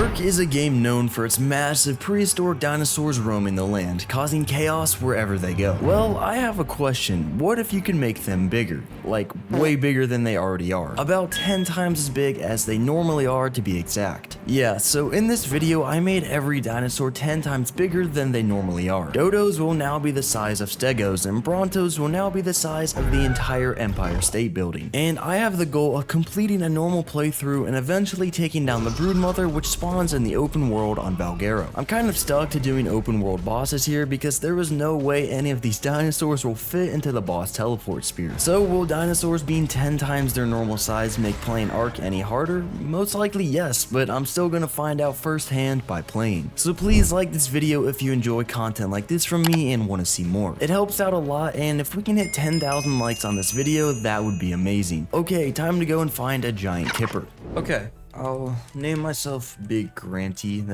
Ark is a game known for its massive prehistoric dinosaurs roaming the land, causing chaos wherever they go. Well, I have a question. What if you can make them bigger? Like, way bigger than they already are. About 10 times as big as they normally are, to be exact. Yeah, so in this video, I made every dinosaur 10 times bigger than they normally are. Dodos will now be the size of stegos, and brontos will now be the size of the entire Empire State Building. And I have the goal of completing a normal playthrough and eventually taking down the Broodmother, which spawns in the open world on Valguero. I'm kind of stuck to doing open world bosses here because there is no way any of these dinosaurs will fit into the boss teleport sphere. So will dinosaurs being 10 times their normal size make playing Ark any harder? Most likely yes, but I'm still gonna find out firsthand by playing. So please like this video if you enjoy content like this from me and want to see more. It helps out a lot, and if we can hit 10,000 likes on this video, that would be amazing. Okay, time to go and find a giant kipper. Okay. I'll name myself Big Granty.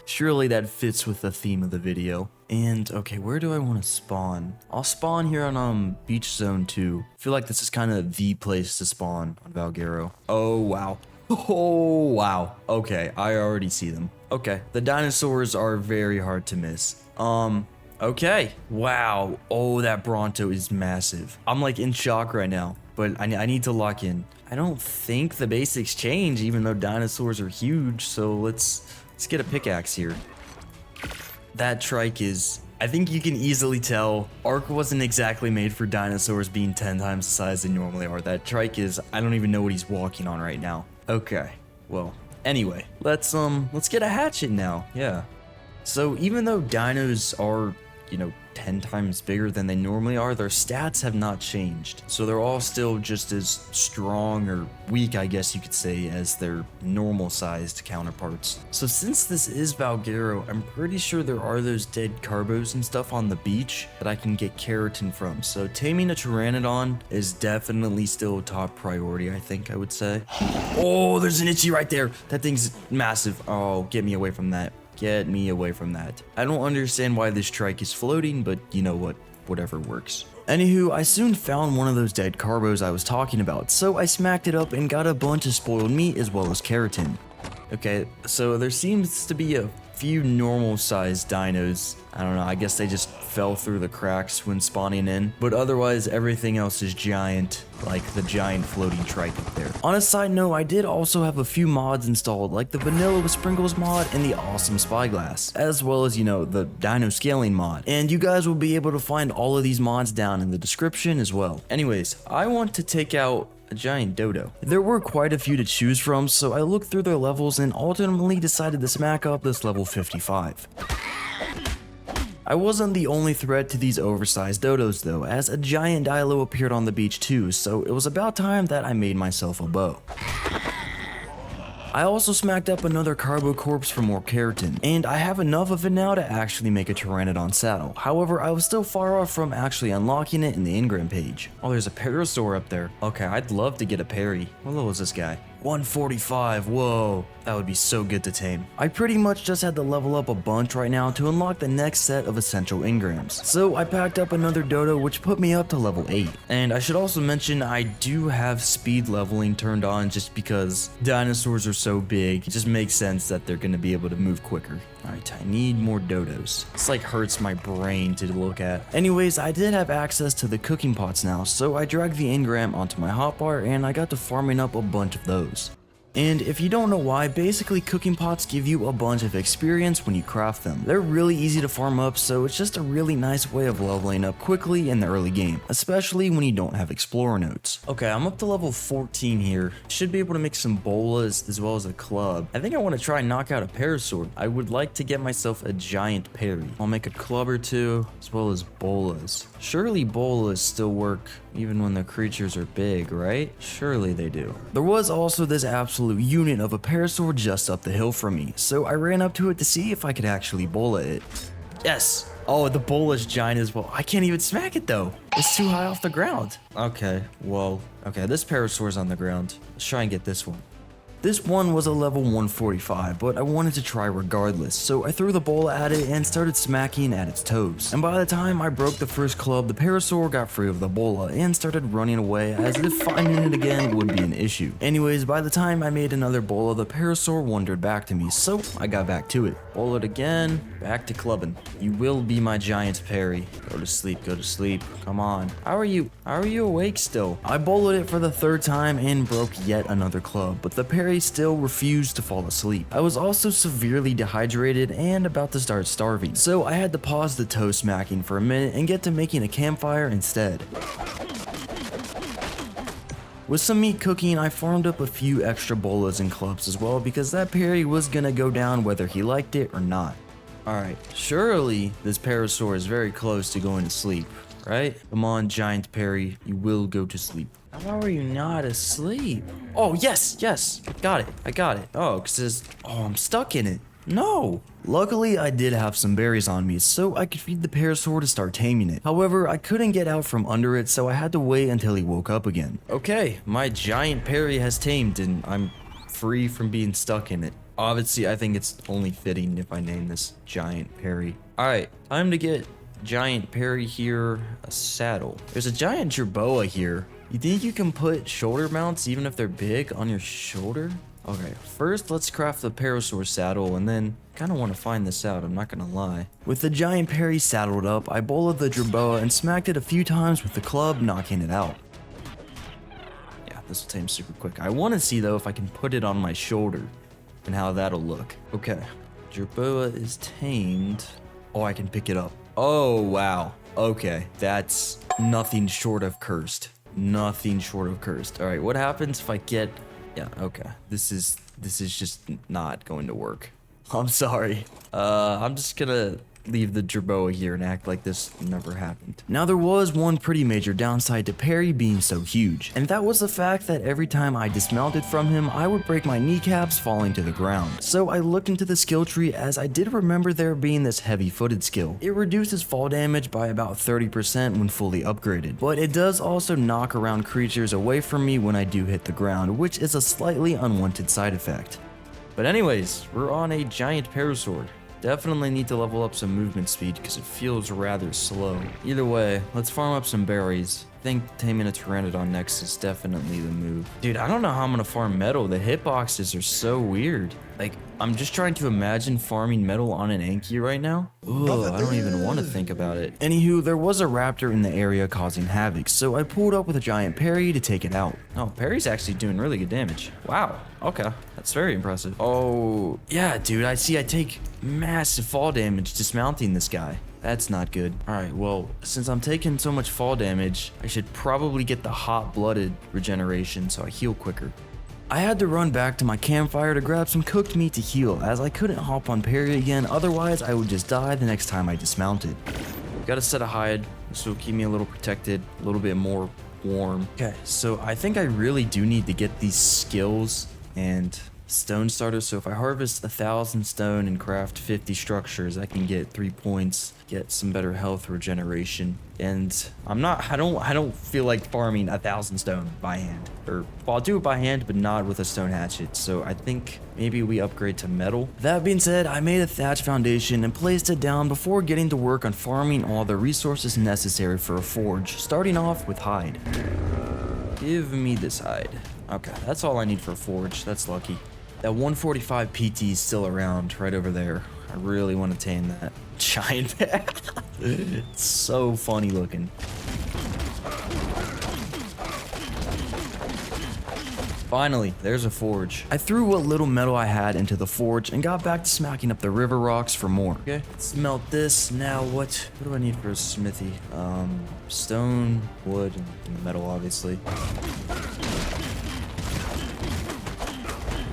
Surely that fits with the theme of the video. And okay, where do I want to spawn? I'll spawn here on Beach Zone 2. I feel like this is kind of the place to spawn on Valguero. Oh wow. Oh wow. Okay, I already see them. Okay, the dinosaurs are very hard to miss. Okay. Wow. Oh, that Bronto is massive. I'm like in shock right now, but I need to lock in. I don't think the basics change, even though dinosaurs are huge, so let's get a pickaxe here. That trike is... I think you can easily tell Ark wasn't exactly made for dinosaurs being 10 times the size they normally are. That trike is... I don't even know what he's walking on right now. Okay, well, anyway, let's get a hatchet now, yeah. So even though dinos are, 10 times bigger than they normally are, their stats have not changed. So they're all still just as strong or weak, I guess you could say, as their normal sized counterparts. So since this is Valguero, I'm pretty sure there are those dead carbos and stuff on the beach that I can get keratin from. So taming a pteranodon is definitely still top priority, I think I would say. Oh, there's an itchy right there. That thing's massive. Oh, get me away from that. Get me away from that. I don't understand why this trike is floating, but you know what? Whatever works. Anywho, I soon found one of those dead carbos I was talking about, so I smacked it up and got a bunch of spoiled meat as well as keratin. Okay, so there seems to be a few normal sized dinos. I don't know, I guess they just fell through the cracks when spawning in, but otherwise everything else is giant, like the giant floating trike up there. On a side note, I did also have a few mods installed, like the vanilla with sprinkles mod and the awesome spyglass, as well as, the dino scaling mod. And you guys will be able to find all of these mods down in the description as well. Anyways, I want to take out a giant dodo. There were quite a few to choose from, so I looked through their levels and ultimately decided to smack up this level 55. I wasn't the only threat to these oversized dodos though, as a giant dilo appeared on the beach too, so it was about time that I made myself a bow. I also smacked up another carbo corpse for more keratin, and I have enough of it now to actually make a pteranodon saddle. However, I was still far off from actually unlocking it in the engram page. Oh, there's a parasaur up there. Okay, I'd love to get a parry. What level is this guy? 145, whoa, that would be so good to tame. I pretty much just had to level up a bunch right now to unlock the next set of essential engrams. So I packed up another dodo, which put me up to level 8. And I should also mention I do have speed leveling turned on just because dinosaurs are so big. It just makes sense that they're gonna be able to move quicker. Alright, I need more dodos. It's like hurts my brain to look at. Anyways, I did have access to the cooking pots now, so I dragged the engram onto my hotbar and I got to farming up a bunch of those. And if you don't know why, basically cooking pots give you a bunch of experience when you craft them. They're really easy to farm up, so it's just a really nice way of leveling up quickly in the early game, especially when you don't have explorer nodes. Okay, I'm up to level 14 here. Should be able to make some bolas as well as a club. I think I want to try and knock out a parasaur. I would like to get myself a giant parry. I'll make a club or two as well as bolas. Surely bolas still work even when the creatures are big, right? Surely they do. There was also this absolute unit of a parasaur just up the hill from me, so I ran up to it to see if I could actually bola it. Yes! Oh, the bola is giant as well. I can't even smack it though. It's too high off the ground. Okay, well, okay, this parasaur's on the ground. Let's try and get this one. This one was a level 145, but I wanted to try regardless, so I threw the bola at it and started smacking at its toes. And by the time I broke the first club, the parasaur got free of the bola and started running away as if finding it again would be an issue. Anyways, by the time I made another bola, the parasaur wandered back to me, so I got back to it. Bola it again, back to clubbing. You will be my giant parry. Go to sleep, go to sleep. Come on. How are you awake still? I bowled it for the third time and broke yet another club, but the parry still refused to fall asleep. I was also severely dehydrated and about to start starving, so I had to pause the toe smacking for a minute and get to making a campfire instead. With some meat cooking, I farmed up a few extra bolas and clubs as well because that parry was gonna go down whether he liked it or not. Alright, surely this parasaur is very close to going to sleep, right? Come on, giant parry, you will go to sleep. How are you not asleep? Oh, yes, I got it. Oh, I'm stuck in it. No! Luckily, I did have some berries on me, so I could feed the parasaur to start taming it. However, I couldn't get out from under it, so I had to wait until he woke up again. Okay, my giant parry has tamed, and I'm free from being stuck in it. Obviously, I think it's only fitting if I name this giant parry. Alright, time to get giant parry here a saddle. There's a giant jerboa here. You think you can put shoulder mounts even if they're big on your shoulder? Okay, first let's craft the parasaur saddle and then kind of want to find this out, I'm not gonna lie. With the giant parry saddled up, I bowled the jerboa and smacked it a few times with the club, knocking it out. Yeah, this will tame super quick. I want to see though if I can put it on my shoulder and how that'll look. Okay, jerboa is tamed. Oh, I can pick it up. Oh, wow. Okay, that's nothing short of cursed. Nothing short of cursed. All right, what happens if I get... Yeah, okay. This is just not going to work. I'm sorry. I'm just gonna leave the jerboa here and act like this never happened. Now, there was one pretty major downside to parry being so huge, and that was the fact that every time I dismounted from him, I would break my kneecaps falling to the ground. So I looked into the skill tree as I did remember there being this heavy-footed skill. It reduces fall damage by about 30% when fully upgraded, but it does also knock around creatures away from me when I do hit the ground, which is a slightly unwanted side effect. But anyways, we're on a giant parasaur. Definitely need to level up some movement speed because it feels rather slow. Either way, let's farm up some berries. I think taming a pteranodon next is definitely the move. Dude, I don't know how I'm gonna farm metal. The hitboxes are so weird. Like, I'm just trying to imagine farming metal on an Anki right now. Ugh, I don't even want to think about it. Anywho, there was a raptor in the area causing havoc, so I pulled up with a giant parry to take it out. Oh, parry's actually doing really good damage. Wow, okay, that's very impressive. Oh, yeah, dude, I take massive fall damage dismounting this guy. That's not good. Alright, well, since I'm taking so much fall damage, I should probably get the hot-blooded regeneration so I heal quicker. I had to run back to my campfire to grab some cooked meat to heal, as I couldn't hop on parry again, otherwise I would just die the next time I dismounted. Got a set of hide, this will keep me a little protected, a little bit more warm. Okay, so I think I really do need to get these skills and stone starters. So if I harvest 1,000 stone and craft 50 structures, I can get 3 points, get some better health regeneration. And I don't feel like farming 1,000 stone by hand. Or, well, I'll do it by hand, but not with a stone hatchet. So I think maybe we upgrade to metal. That being said, I made a thatch foundation and placed it down before getting to work on farming all the resources necessary for a forge, starting off with hide. Give me this hide. Okay, that's all I need for a forge. That's lucky. That 145 PT is still around right over there. I really want to tame that giant. It's so funny looking. Finally, there's a forge. I threw what little metal I had into the forge and got back to smacking up the river rocks for more. Okay, let's melt this. Now what do I need for a smithy? Stone, wood, and metal, obviously.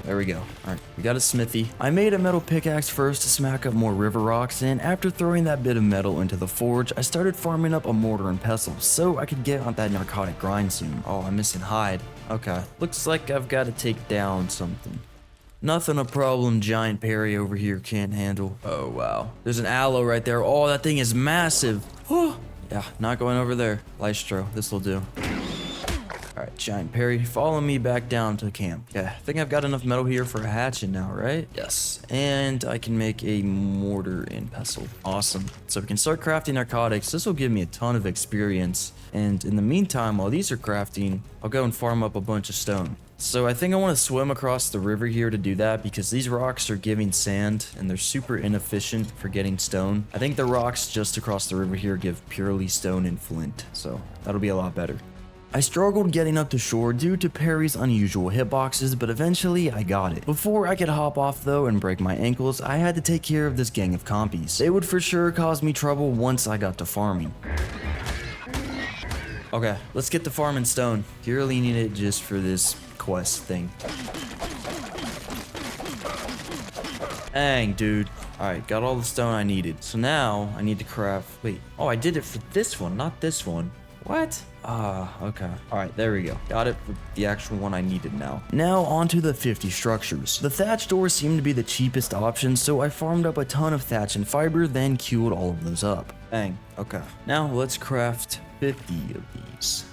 There we go. Alright, we got a smithy. I made a metal pickaxe first to smack up more river rocks, and after throwing that bit of metal into the forge, I started farming up a mortar and pestle so I could get on that narcotic grind soon. Oh, I'm missing hide. Okay, looks like I've got to take down something. Nothing a problem giant parry over here can't handle. Oh, wow. There's an aloe right there. Oh, that thing is massive. Oh, yeah, not going over there. Lystro, this'll do. Alright, Giant Perry, follow me back down to camp. Yeah, I think I've got enough metal here for a hatchet now, right? Yes. And I can make a mortar and pestle. Awesome. So we can start crafting narcotics. This will give me a ton of experience. And in the meantime, while these are crafting, I'll go and farm up a bunch of stone. So I think I want to swim across the river here to do that because these rocks are giving sand and they're super inefficient for getting stone. I think the rocks just across the river here give purely stone and flint, so that'll be a lot better. I struggled getting up to shore due to Perry's unusual hitboxes, but eventually I got it. Before I could hop off though and break my ankles, I had to take care of this gang of compies. They would for sure cause me trouble once I got to farming. Okay, let's get to farming stone. Purely need it just for this quest thing. Dang, dude. Alright, got all the stone I needed. So now I need to craft. Wait. Oh, I did it for this one, not this one. What? Okay. Alright, there we go. Got it for the actual one I needed now. Now onto the 50 structures. The thatch doors seemed to be the cheapest option, so I farmed up a ton of thatch and fiber, then queued all of those up. Dang. Okay. Now let's craft 50 of these.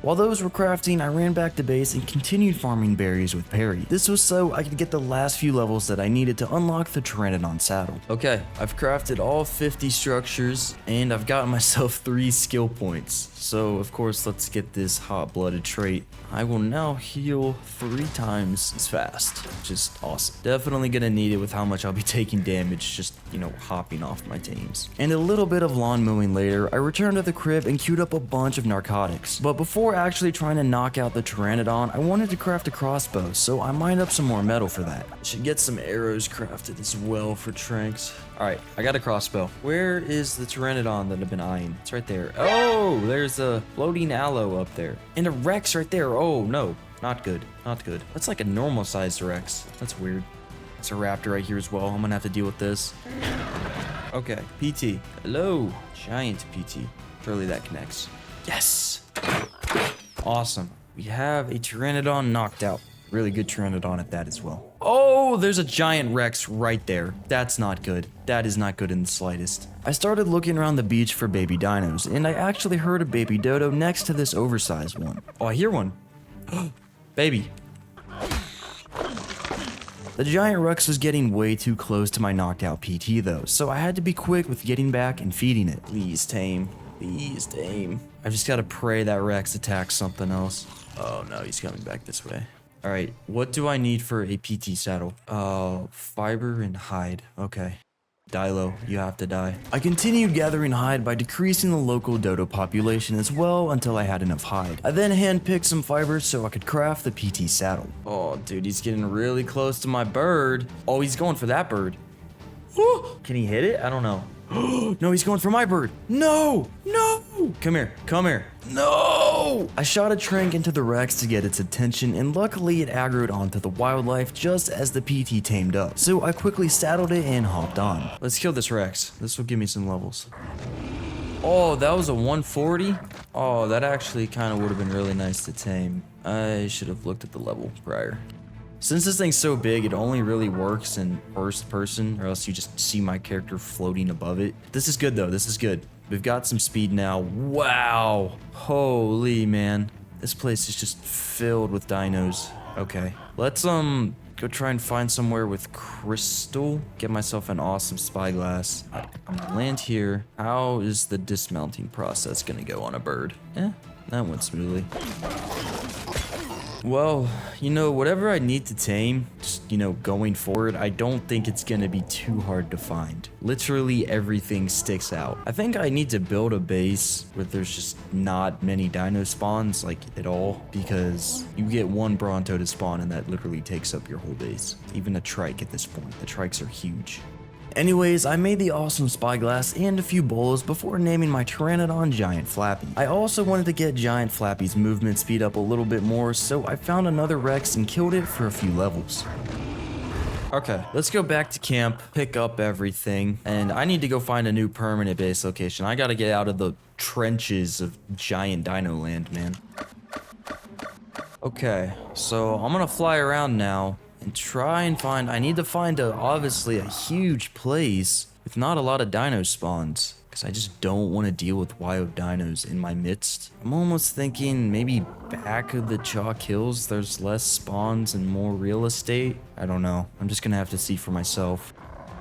While those were crafting, I ran back to base and continued farming berries with Perry. This was so I could get the last few levels that I needed to unlock the Pteranodon saddle. Okay, I've crafted all 50 structures and I've gotten myself 3 skill points. So of course, let's get this hot-blooded trait. I will now heal 3 times as fast, which is awesome. Definitely gonna need it with how much I'll be taking damage just, you know, hopping off my tames. And a little bit of lawn mowing later, I returned to the crib and queued up a bunch of narcotics. But before actually trying to knock out the Pteranodon, I wanted to craft a crossbow, so I mined up some more metal for that. I should get some arrows crafted as well for Tranks. Alright, I got a crossbow. Where is the Pteranodon that I've been eyeing? It's right there. Oh, there's a floating aloe up there. And a Rex right there. Oh, no. Not good. Not good. That's like a normal sized Rex. That's weird. It's a raptor right here as well. I'm gonna have to deal with this. Okay, PT. Hello, giant PT. Surely that connects. Yes! Awesome. We have a Pteranodon knocked out. Really good Pteranodon at that as well. Oh, there's a giant Rex right there. That's not good. That is not good in the slightest. I started looking around the beach for baby dinos, and I actually heard a baby dodo next to this oversized one. Oh, I hear one. Baby. The giant Rex was getting way too close to my knocked out PT though, so I had to be quick with getting back and feeding it. Please tame. Please tame. I just gotta pray that Rex attacks something else. Oh no, he's coming back this way. Alright, what do I need for a PT saddle? Fiber and hide. Okay. Dilo, you have to die. I continued gathering hide by decreasing the local dodo population as well until I had enough hide. I then handpicked some fibers so I could craft the PT saddle. Oh, dude, he's getting really close to my bird. Oh, he's going for that bird. Can he hit it? I don't know. No, he's going for my bird. No! No! Come here. Come here. No! I shot a trank into the Rex to get its attention, and luckily it aggroed onto the wildlife just as the PT tamed up. So I quickly saddled it and hopped on. Let's kill this Rex. This will give me some levels. Oh, that was a 140? Oh, that actually kind of would have been really nice to tame. I should have looked at the level prior. Since this thing's so big, it only really works in first person, or else you just see my character floating above it. This is good though, this is good. We've got some speed now. Wow. Holy man. This place is just filled with dinos. Okay. Let's go try and find somewhere with crystal. Get myself an awesome spyglass. I'm gonna land here. How is the dismounting process gonna go on a bird? That went smoothly. Well, you know, whatever I need to tame, just, you know, going forward, I don't think it's gonna be too hard to find. Literally everything sticks out. I think I need to build a base where there's just not many dino spawns, like, at all, because you get one Bronto to spawn and that literally takes up your whole base. Even a trike at this point. The trikes are huge. Anyways, I made the awesome spyglass and a few bowls before naming my Pteranodon Giant Flappy. I also wanted to get Giant Flappy's movement speed up a little bit more, so I found another Rex and killed it for a few levels. Okay, let's go back to camp, pick up everything, and I need to go find a new permanent base location. I gotta get out of the trenches of giant dino land, man. Okay, so I'm gonna fly around now and try and find, I need to find obviously a huge place with not a lot of dino spawns. because I just don't want to deal with wild dinos in my midst. I'm almost thinking maybe back of the chalk hills there's less spawns and more real estate. I don't know. I'm just gonna have to see for myself.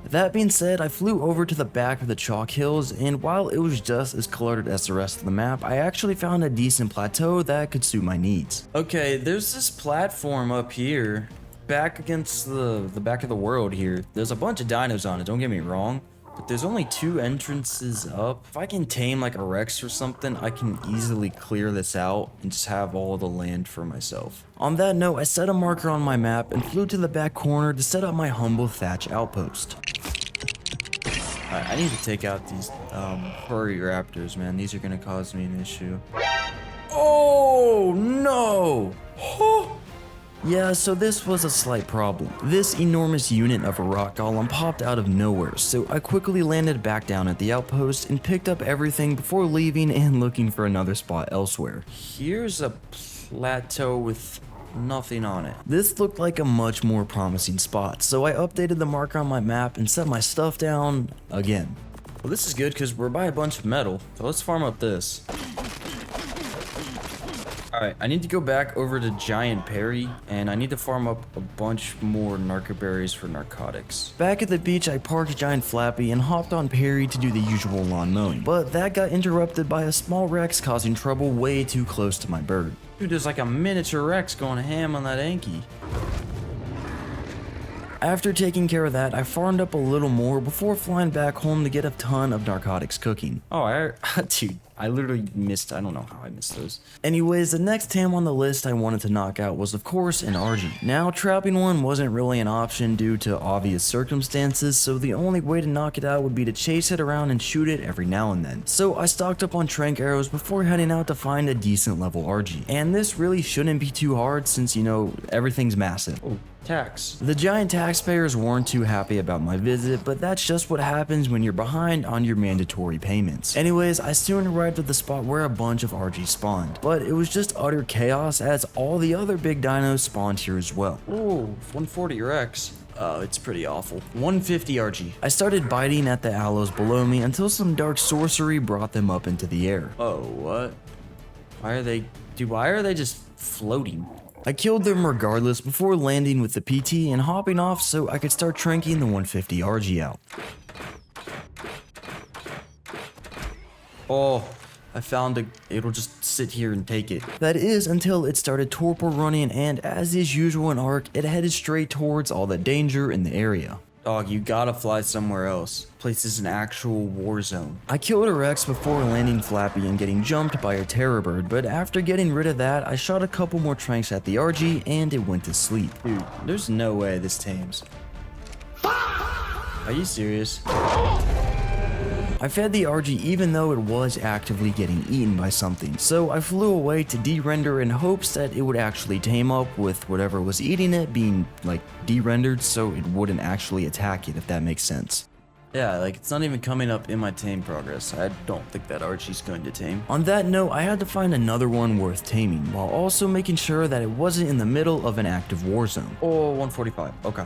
That being said, I flew over to the back of the chalk hills, and while it was just as cluttered as the rest of the map, I actually found a decent plateau that could suit my needs. Okay, there's this platform up here, back against the back of the world here. There's a bunch of dinos on it, don't get me wrong, but there's only 2 entrances up. If I can tame like a Rex or something, I can easily clear this out and just have all the land for myself. On that note, I set a marker on my map and flew to the back corner to set up my humble thatch outpost. Alright, I need to take out these furry raptors, man. These are gonna cause me an issue. Oh no! Yeah, so this was a slight problem. This enormous unit of a rock golem popped out of nowhere, so I quickly landed back down at the outpost and picked up everything before leaving and looking for another spot elsewhere. Here's a plateau with nothing on it. This looked like a much more promising spot, so I updated the marker on my map and set my stuff down again. Well, this is good because we're by a bunch of metal, so let's farm up this. Alright, I need to go back over to Giant Perry, and I need to farm up a bunch more narcoberries for narcotics. Back at the beach, I parked Giant Flappy and hopped on Perry to do the usual lawn mowing, but that got interrupted by a small Rex causing trouble way too close to my bird. Dude, there's like a miniature Rex going ham on that Anki. After taking care of that, I farmed up a little more before flying back home to get a ton of narcotics cooking. Oh, dude, I literally missed, I don't know how I missed those. Anyways, the next tam on the list I wanted to knock out was of course an RG. Now, trapping one wasn't really an option due to obvious circumstances, so the only way to knock it out would be to chase it around and shoot it every now and then. So I stocked up on trank arrows before heading out to find a decent level RG. And this really shouldn't be too hard since, you know, everything's massive. Oh. Tax. The giant taxpayers weren't too happy about my visit, but that's just what happens when you're behind on your mandatory payments. Anyways, I soon arrived at the spot where a bunch of RG spawned, but it was just utter chaos as all the other big dinos spawned here as well. Ooh, 140 Rex. It's pretty awful. 150 RG. I started biting at the aloes below me until some dark sorcery brought them up into the air. Oh, what? Why are they just floating? I killed them regardless before landing with the PT and hopping off so I could start tranking the 150 RG out. Oh, I found it'll just sit here and take it. That is until it started torpor running, and as is usual in Ark, it headed straight towards all the danger in the area. Dog, you gotta fly somewhere else. Place is an actual war zone. I killed a Rex before landing Flappy and getting jumped by a terror bird, but after getting rid of that, I shot a couple more tranks at the RG and it went to sleep. Dude, there's no way this tames. Are you serious? I fed the RG even though it was actively getting eaten by something, so I flew away to de-render in hopes that it would actually tame up with whatever was eating it being like de-rendered so it wouldn't actually attack it, if that makes sense. Yeah, like it's not even coming up in my tame progress. I don't think that RG's going to tame. On that note, I had to find another one worth taming, while also making sure that it wasn't in the middle of an active war zone. Oh, 145. Okay.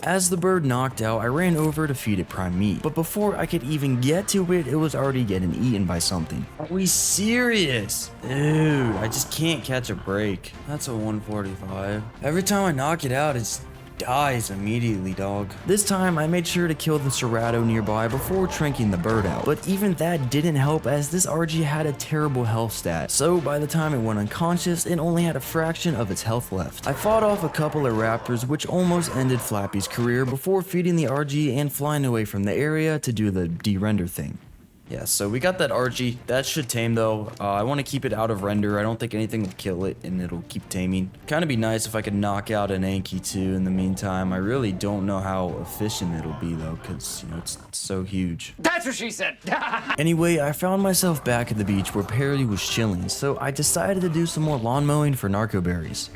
As the bird knocked out, I ran over to feed it prime meat, but before I could even get to it, it was already getting eaten by something. Are we serious? Dude, I just can't catch a break. That's a 145. Every time I knock it out, it dies immediately, dog. This time, I made sure to kill the Serrato nearby before tranking the bird out, but even that didn't help as this RG had a terrible health stat, so by the time it went unconscious, it only had a fraction of its health left. I fought off a couple of raptors which almost ended Flappy's career before feeding the RG and flying away from the area to do the de-render thing. Yeah, so we got that RG. That should tame though. I want to keep it out of render. I don't think anything will kill it and it'll keep taming. Kind of be nice if I could knock out an Anki too in the meantime. I really don't know how efficient it'll be though, because, you know, it's so huge. That's what she said! Anyway, I found myself back at the beach where Perry was chilling, so I decided to do some more lawn mowing for narcoberries.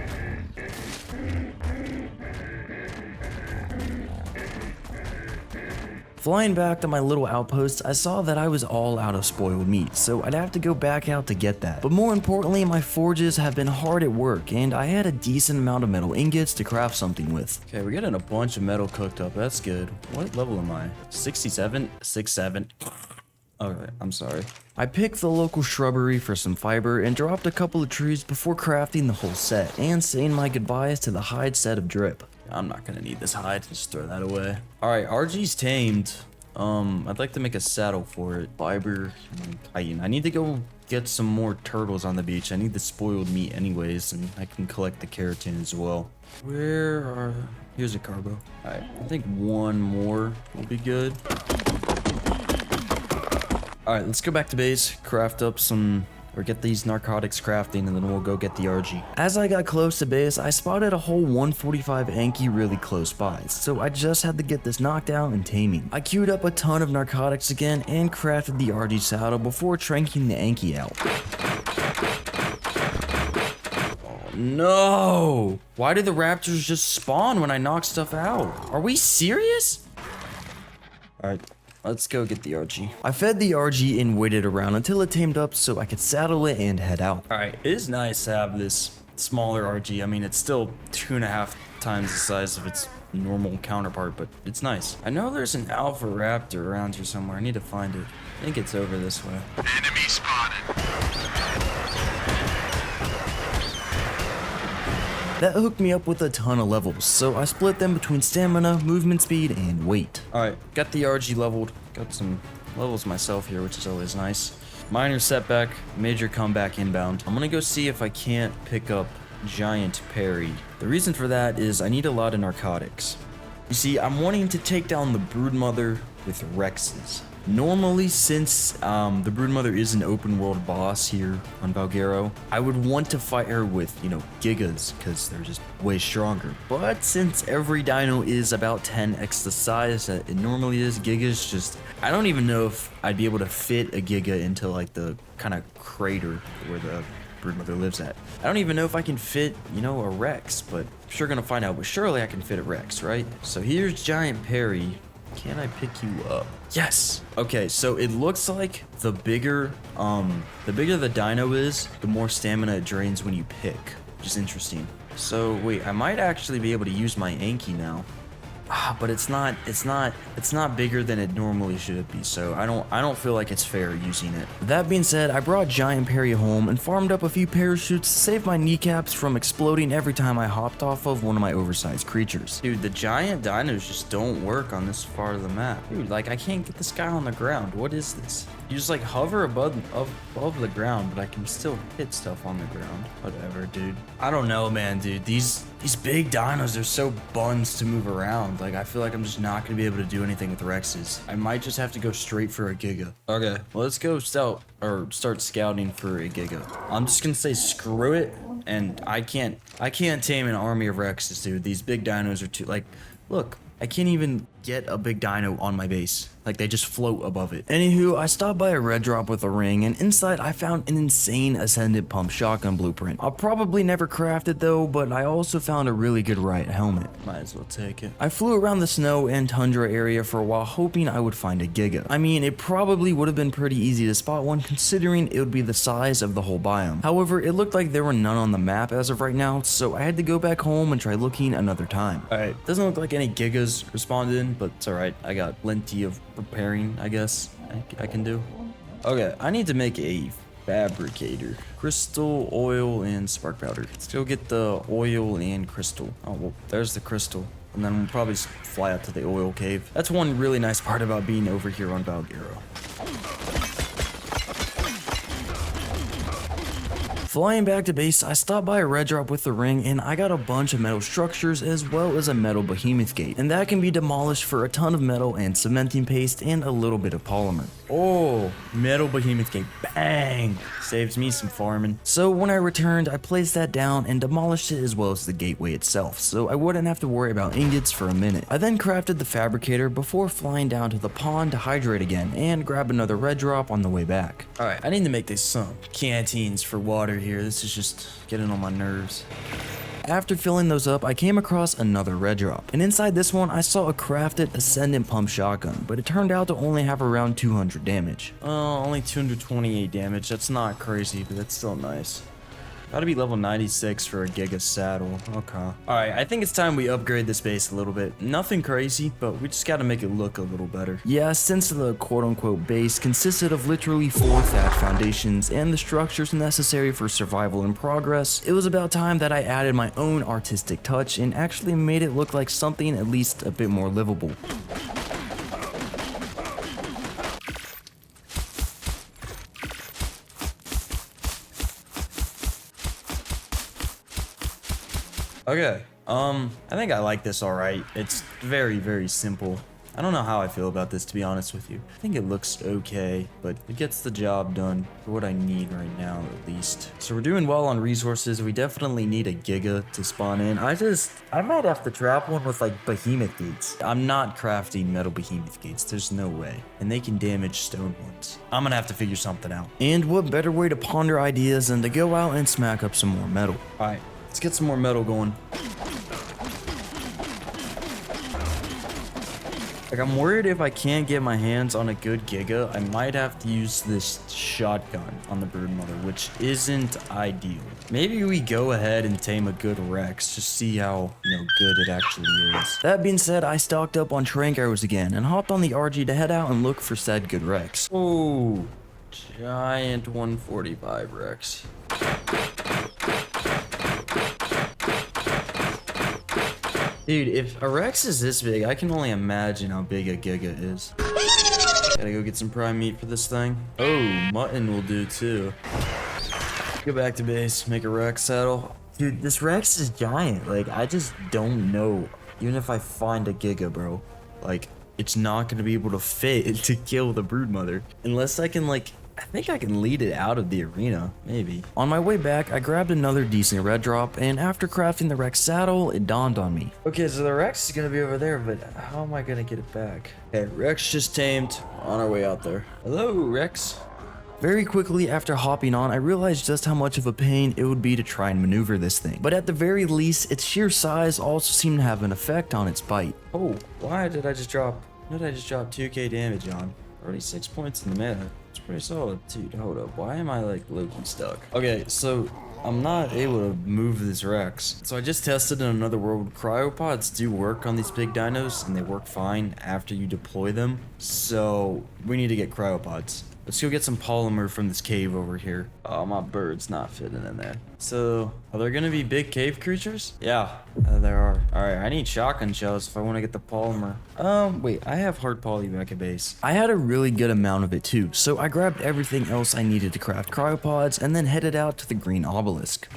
Flying back to my little outpost, I saw that I was all out of spoiled meat, so I'd have to go back out to get that. But more importantly, my forges have been hard at work, and I had a decent amount of metal ingots to craft something with. Okay, we're getting a bunch of metal cooked up. That's good. What level am I? 67? 67. Okay, I'm sorry. I picked the local shrubbery for some fiber and dropped a couple of trees before crafting the whole set and saying my goodbyes to the hide set of drip. I'm not gonna need this hide, just throw that away. Alright, RG's tamed. I'd like to make a saddle for it. Fiber, chitin. I need to go get some more turtles on the beach. I need the spoiled meat anyways, and I can collect the keratin as well. Where are... Here's a carbo. Alright, I think one more will be good. Alright, let's go back to base, craft up some... or get these narcotics crafting, and then we'll go get the RG. As I got close to base, I spotted a whole 145 Anki really close by, so I just had to get this knocked out and taming. I queued up a ton of narcotics again and crafted the RG saddle before tranking the Anki out. Oh no! Why did the raptors just spawn when I knock stuff out? Are we serious? Alright. Let's go get the RG. I fed the RG and waited around until it tamed up so I could saddle it and head out. Alright, it is nice to have this smaller RG. I mean, it's still 2.5 times the size of its normal counterpart, but it's nice. I know there's an alpha raptor around here somewhere. I need to find it. I think it's over this way. Enemy spotted. That hooked me up with a ton of levels, so I split them between stamina, movement speed, and weight. Alright, got the RG leveled. Got some levels myself here, which is always nice. Minor setback, major comeback inbound. I'm gonna go see if I can't pick up Giant Parry. The reason for that is I need a lot of narcotics. You see, I'm wanting to take down the Broodmother with Rexes. Normally, since the Broodmother is an open world boss here on Valguero, I would want to fight her with, you know, Gigas, because they're just way stronger. But since every dino is about 10x the size that it normally is, Gigas just... I don't even know if I'd be able to fit a Giga into, like, the kind of crater where the Broodmother lives at. I don't even know if I can fit, you know, a Rex, but I'm sure gonna find out. But surely I can fit a Rex, right? So here's Giant Parry. Can I pick you up? Yes! Okay, so it looks like the bigger the dino is, the more stamina it drains when you pick, which is interesting. So wait, I might actually be able to use my Anki now. But it's not bigger than it normally should be, so I don't feel like it's fair using it. That being said, I brought Giant Parry home and farmed up a few parachutes to save my kneecaps from exploding every time I hopped off of one of my oversized creatures. Dude, the giant dinos just don't work on this part of the map. Dude, like, I can't get this guy on the ground. What is this? You just like hover above the ground, but I can still hit stuff on the ground. Whatever, dude. I don't know, man, dude. These big dinos are so buns to move around. Like, I feel like I'm just not gonna be able to do anything with Rexes. I might just have to go straight for a Giga. Okay, well, let's go start scouting for a Giga. I'm just gonna say screw it, and I can't tame an army of Rexes, dude. These big dinos are too, like, look, I can't even get a big dino on my base. Like, they just float above it. Anywho, I stopped by a red drop with a ring, and inside I found an insane Ascendant Pump shotgun blueprint. I'll probably never craft it though, but I also found a really good riot helmet. Might as well take it. I flew around the snow and tundra area for a while, hoping I would find a Giga. I mean, it probably would have been pretty easy to spot one, considering it would be the size of the whole biome. However, it looked like there were none on the map as of right now, so I had to go back home and try looking another time. Alright, doesn't look like any Gigas responded, but it's alright. I got plenty of preparing, I guess, I can do. Okay, I need to make a fabricator. Crystal, oil, and spark powder. Let's go get the oil and crystal. Oh, well, there's the crystal. And then we'll probably fly out to the oil cave. That's one really nice part about being over here on Valguero. Flying back to base, I stopped by a red drop with the ring, and I got a bunch of metal structures as well as a metal behemoth gate, and that can be demolished for a ton of metal and cementing paste and a little bit of polymer. Oh, metal behemoth gate, bang! Saves me some farming. So when I returned, I placed that down and demolished it as well as the gateway itself, so I wouldn't have to worry about ingots for a minute. I then crafted the fabricator before flying down to the pond to hydrate again and grab another red drop on the way back. Alright, I need to make this some canteens for water here. This is just getting on my nerves. After filling those up, I came across another red drop, and inside this one I saw a crafted Ascendant Pump Shotgun, but it turned out to only have around 200 damage. Only 228 damage, that's not crazy, but that's still nice. Gotta be level 96 for a Giga saddle. Okay. Alright, I think it's time we upgrade this base a little bit. Nothing crazy, but we just gotta make it look a little better. Yeah, since the quote-unquote base consisted of literally 4 thatch foundations and the structures necessary for survival and progress, it was about time that I added my own artistic touch and actually made it look like something at least a bit more livable. Okay, I think I like this alright. It's very, very simple. I don't know how I feel about this, to be honest with you. I think it looks okay, but it gets the job done for what I need right now, at least. So we're doing well on resources. We definitely need a Giga to spawn in. I might have to trap one with, like, behemoth gates. I'm not crafting metal behemoth gates. There's no way. And they can damage stone ones. I'm gonna have to figure something out. And what better way to ponder ideas than to go out and smack up some more metal. Alright. Let's get some more metal going. Like, I'm worried if I can't get my hands on a good Giga, I might have to use this shotgun on the Broodmother, which isn't ideal. Maybe we go ahead and tame a good Rex, just see how, good it actually is. That being said, I stocked up on trank arrows again and hopped on the RG to head out and look for said good Rex. Oh, giant 145 Rex. Dude, if a Rex is this big, I can only imagine how big a Giga is. Gotta go get some prime meat for this thing. Oh, mutton will do too. Go back to base, make a Rex saddle. Dude, this Rex is giant. Like, I just don't know. Even if I find a Giga, bro, like, it's not gonna be able to fit to kill the Broodmother. Unless I can, like, I think I can lead it out of the arena, maybe. On my way back, I grabbed another decent red drop, and after crafting the Rex saddle, it dawned on me. Okay, so the Rex is gonna be over there, but how am I gonna get it back? Okay, Rex just tamed, on our way out there. Hello, Rex. Very quickly after hopping on, I realized just how much of a pain it would be to try and maneuver this thing. But at the very least, its sheer size also seemed to have an effect on its bite. Oh, why did I just drop 2k damage on? Already 6 points in the meta. It's pretty solid. Dude, hold up. Why am I, like, low-key stuck? Okay, so I'm not able to move this Rex. So I just tested in another world. Cryopods do work on these big dinos, and they work fine after you deploy them. So we need to get cryopods. Let's go get some polymer from this cave over here. Oh, my bird's not fitting in there. So, are there gonna be big cave creatures? Yeah, there are. Alright, I need shotgun shells if I want to get the polymer. Wait, I have hard poly back at base. I had a really good amount of it too, so I grabbed everything else I needed to craft cryopods and then headed out to the green obelisk.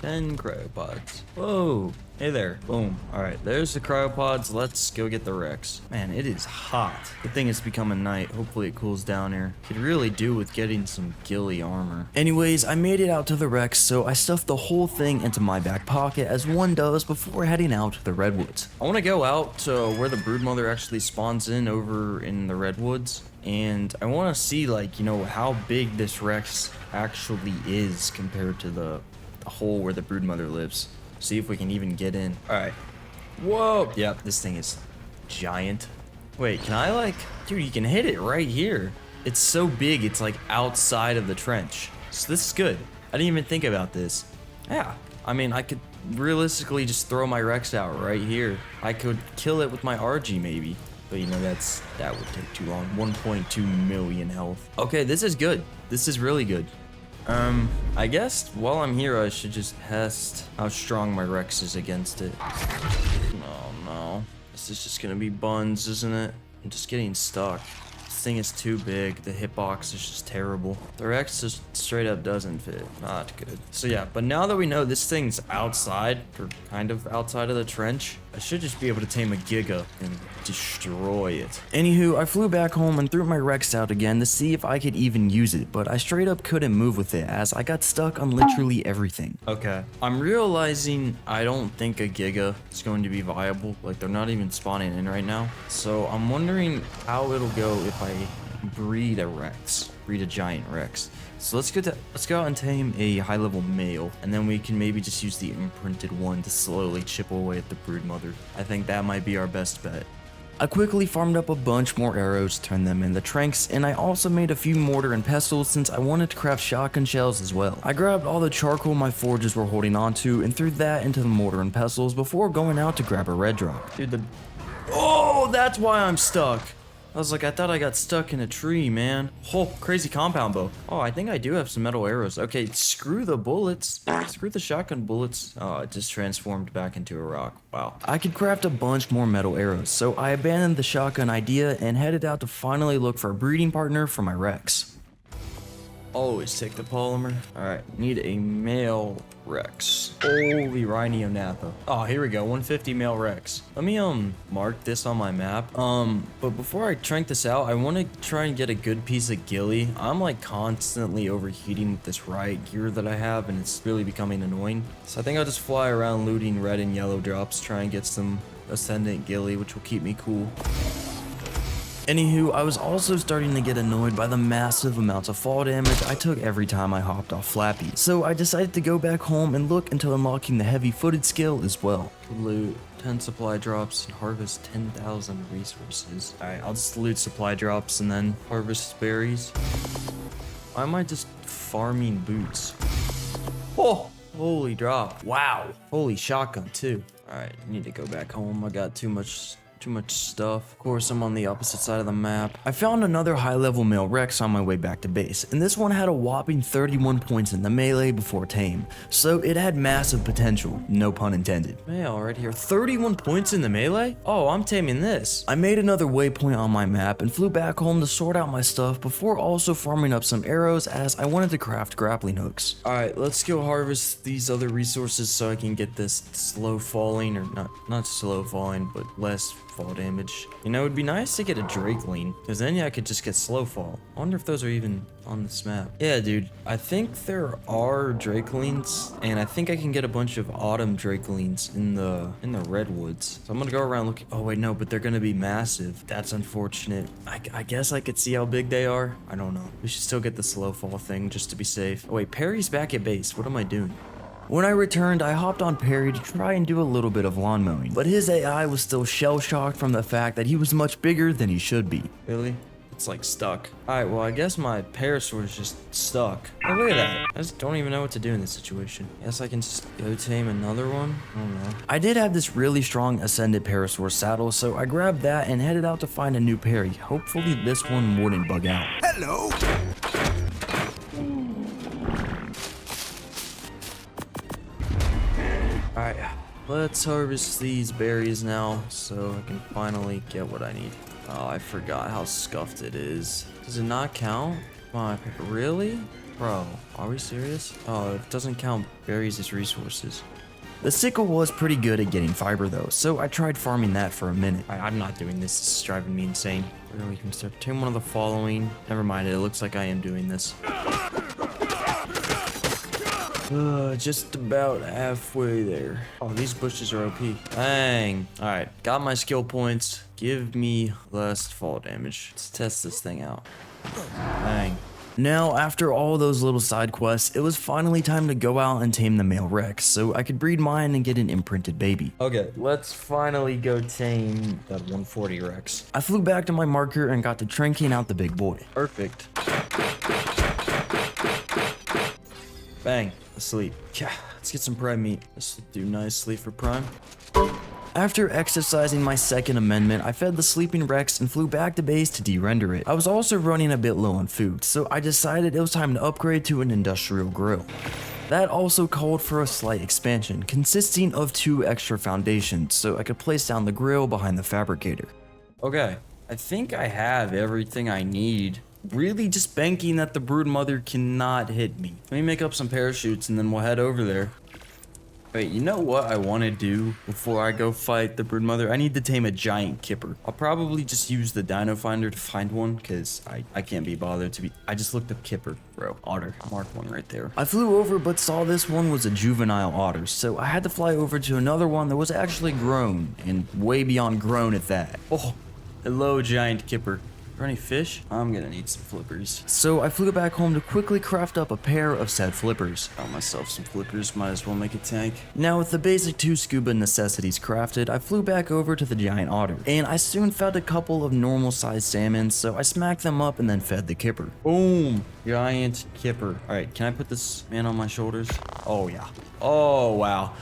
10 cryopods. Whoa. Hey there. Boom. Alright, there's the cryopods. Let's go get the Rex. Man, it is hot. Good thing it's becoming night. Hopefully it cools down here. Could really do with getting some ghillie armor. Anyways, I made it out to the Rex, so I stuffed the whole thing into my back pocket as one does before heading out to the redwoods. I want to go out to where the Broodmother actually spawns in over in the redwoods. And I want to see, like, how big this Rex actually is compared to the hole where the Broodmother lives. See if we can even get in. Alright. Whoa! Yep, this thing is giant. Wait, can I, like... Dude, you can hit it right here. It's so big, it's, like, outside of the trench. So this is good. I didn't even think about this. Yeah. I mean, I could realistically just throw my Rex out right here. I could kill it with my RG, maybe. But, that would take too long. 1.2 million health. Okay, this is good. This is really good. I guess while I'm here, I should just test how strong my Rex is against it. Oh no. This is just gonna be buns, isn't it? I'm just getting stuck. This thing is too big. The hitbox is just terrible. The Rex just straight up doesn't fit. Not good. So yeah, but now that we know this thing's outside, or kind of outside of the trench, I should just be able to tame a Giga and destroy it. Anywho, I flew back home and threw my Rex out again to see if I could even use it, but I straight up couldn't move with it as I got stuck on literally everything. Okay, I'm realizing I don't think a Giga is going to be viable. Like, they're not even spawning in right now. So I'm wondering how it'll go if I breed a Rex. breed a giant Rex. So let's go out and tame a high-level male, and then we can maybe just use the imprinted one to slowly chip away at the Broodmother. I think that might be our best bet. I quickly farmed up a bunch more arrows, turned them into tranks, and I also made a few mortar and pestles since I wanted to craft shotgun shells as well. I grabbed all the charcoal my forges were holding onto and threw that into the mortar and pestles before going out to grab a red drop. Dude, oh, that's why I'm stuck. I was like, I thought I got stuck in a tree, man. Oh, crazy compound bow. Oh, I think I do have some metal arrows. Okay, screw the bullets. Screw the shotgun bullets. Oh, it just transformed back into a rock. Wow. I could craft a bunch more metal arrows, so I abandoned the shotgun idea and headed out to finally look for a breeding partner for my Rex. Always take the polymer. Alright, need a male Rex. Holy Rhino Napa. Oh, here we go. 150 male Rex. Let me mark this on my map. But before I trank this out, I want to try and get a good piece of ghillie. I'm like constantly overheating with this riot gear that I have, and it's really becoming annoying. So I think I'll just fly around looting red and yellow drops, try and get some ascendant ghillie, which will keep me cool. Anywho, I was also starting to get annoyed by the massive amounts of fall damage I took every time I hopped off Flappy, so I decided to go back home and look into unlocking the heavy-footed skill as well. Loot 10 supply drops and harvest 10,000 resources. Alright, I'll just loot supply drops and then harvest berries. Why am I just farming boots? Oh! Holy drop. Wow. Holy shotgun too. Alright, I need to go back home. I got too much stuff. Of course, I'm on the opposite side of the map. I found another high-level male Rex on my way back to base, and this one had a whopping 31 points in the melee before tame, so it had massive potential, no pun intended. Male right here, 31 points in the melee? Oh, I'm taming this. I made another waypoint on my map and flew back home to sort out my stuff before also farming up some arrows as I wanted to craft grappling hooks. Alright, let's go harvest these other resources so I can get this slow falling, or not slow falling, but less fall damage. You know, it'd be nice to get a Drakeling, because then I could just get slow fall. I wonder if those are even on this map. Yeah, dude, I think there are Drakelings, and I think I can get a bunch of autumn Drakelings in the redwoods. So I'm gonna go around looking. Oh wait, no, but they're gonna be massive. That's unfortunate. I guess I could see how big they are. I don't know. We should still get the slow fall thing just to be safe. Oh wait, Perry's back at base. What am I doing? When I returned, I hopped on Perry to try and do a little bit of lawn mowing, but his AI was still shell-shocked from the fact that he was much bigger than he should be. Really? It's like stuck. Alright, well I guess my parasaur is just stuck. Oh, look at that. I just don't even know what to do in this situation. Guess I can just go tame another one? I don't know. I did have this really strong ascended parasaur saddle, so I grabbed that and headed out to find a new Perry. Hopefully this one wouldn't bug out. Hello. Alright, let's harvest these berries now so I can finally get what I need. Oh, I forgot how scuffed it is. Does it not count? Really? Bro, are we serious? Oh, it doesn't count berries as resources. The sickle was pretty good at getting fiber though, so I tried farming that for a minute. I'm not doing this, this is driving me insane. We can start tame one of the following. Never mind, it looks like I am doing this. Just about halfway there. Oh, these bushes are OP. Dang. Alright, got my skill points. Give me less fall damage. Let's test this thing out. Dang. Now, after all those little side quests, it was finally time to go out and tame the male Rex, so I could breed mine and get an imprinted baby. Okay, let's finally go tame that 140 Rex. I flew back to my marker and got to tranking out the big boy. Perfect. Bang. Asleep. Yeah, let's get some prime meat. This will do nicely for prime. After exercising my second amendment, I fed the sleeping Rex and flew back to base to de-render it. I was also running a bit low on food, so I decided it was time to upgrade to an industrial grill. That also called for a slight expansion, consisting of 2 extra foundations, so I could place down the grill behind the fabricator. Okay, I think I have everything I need. Really just banking that the Broodmother cannot hit me. Let me make up some parachutes and then we'll head over there. Wait, you know what I want to do before I go fight the Broodmother? I need to tame a giant kipper. I'll probably just use the Dino finder to find one because I can't be bothered to be... I just looked up kipper, bro. Otter. Mark one right there. I flew over but saw this one was a juvenile otter, so I had to fly over to another one that was actually grown, and way beyond grown at that. Oh, hello giant kipper. there any fish? I'm gonna need some flippers. So I flew back home to quickly craft up a pair of said flippers. Got myself some flippers, might as well make a tank. Now with the basic 2 scuba necessities crafted, I flew back over to the giant otter. And I soon found a couple of normal sized salmon, so I smacked them up and then fed the kipper. Boom! Giant kipper. Alright, can I put this man on my shoulders? Oh yeah. Oh wow.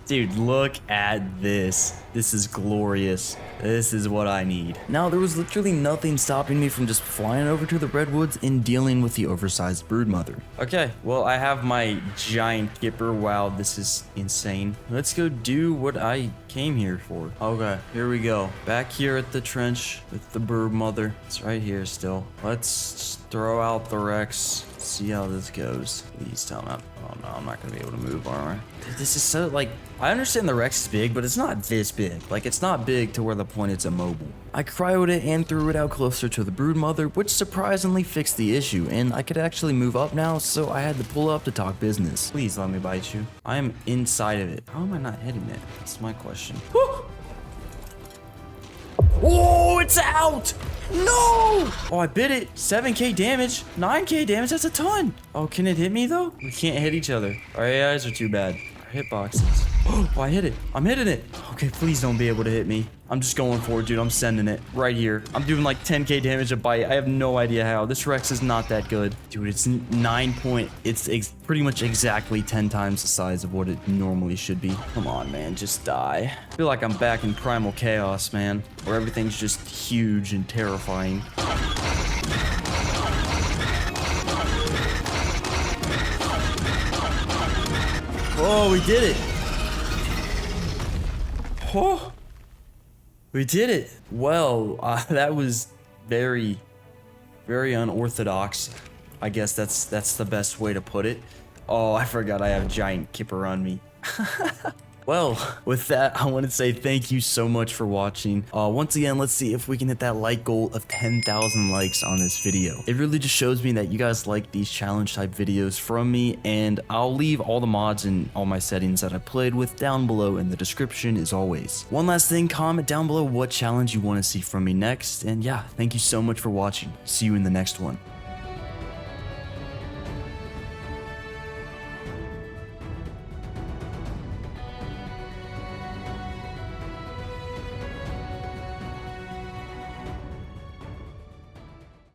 Dude, look at this. This is glorious. This is what I need. Now, there was literally nothing stopping me from just flying over to the redwoods and dealing with the oversized broodmother. Okay, well, I have my giant kipper. Wow, this is insane. Let's go do what I came here for. Okay, here we go. Back here at the trench with the broodmother. It's right here still. Let's throw out the Rex. See how this goes. Please tell me. Oh no, I'm not gonna be able to move, am I? Dude, this is so, like, I understand the Rex is big, but it's not this big. Like, it's not big to where the point it's immobile. I cryoed it and threw it out closer to the broodmother, which surprisingly fixed the issue, and I could actually move up now, so I had to pull up to talk business. Please let me bite you. I am inside of it. How am I not hitting it? That's my question. Woo! Oh, it's out! No! Oh, I bit it. 7k damage. 9k damage. That's a ton. Oh, can it hit me, though? We can't hit each other. Our AIs are too bad. Our hitboxes. Oh, I hit it. I'm hitting it. Okay, please don't be able to hit me. I'm just going for it, dude. I'm sending it right here. I'm doing like 10k damage a bite. I have no idea how. This Rex is not that good. Dude, it's 9 point. It's pretty much exactly 10 times the size of what it normally should be. Come on, man. Just die. I feel like I'm back in Primal Chaos, man, where everything's just huge and terrifying. Oh, we did it. Oh. We did it. Well, that was very, very unorthodox. I guess that's the best way to put it. Oh, I forgot I have a giant kipper on me. Well, with that, I want to say thank you so much for watching. Once again, let's see if we can hit that like goal of 10,000 likes on this video. It really just shows me that you guys like these challenge type videos from me, and I'll leave all the mods and all my settings that I played with down below in the description as always. One last thing, comment down below what challenge you want to see from me next, and yeah, thank you so much for watching. See you in the next one.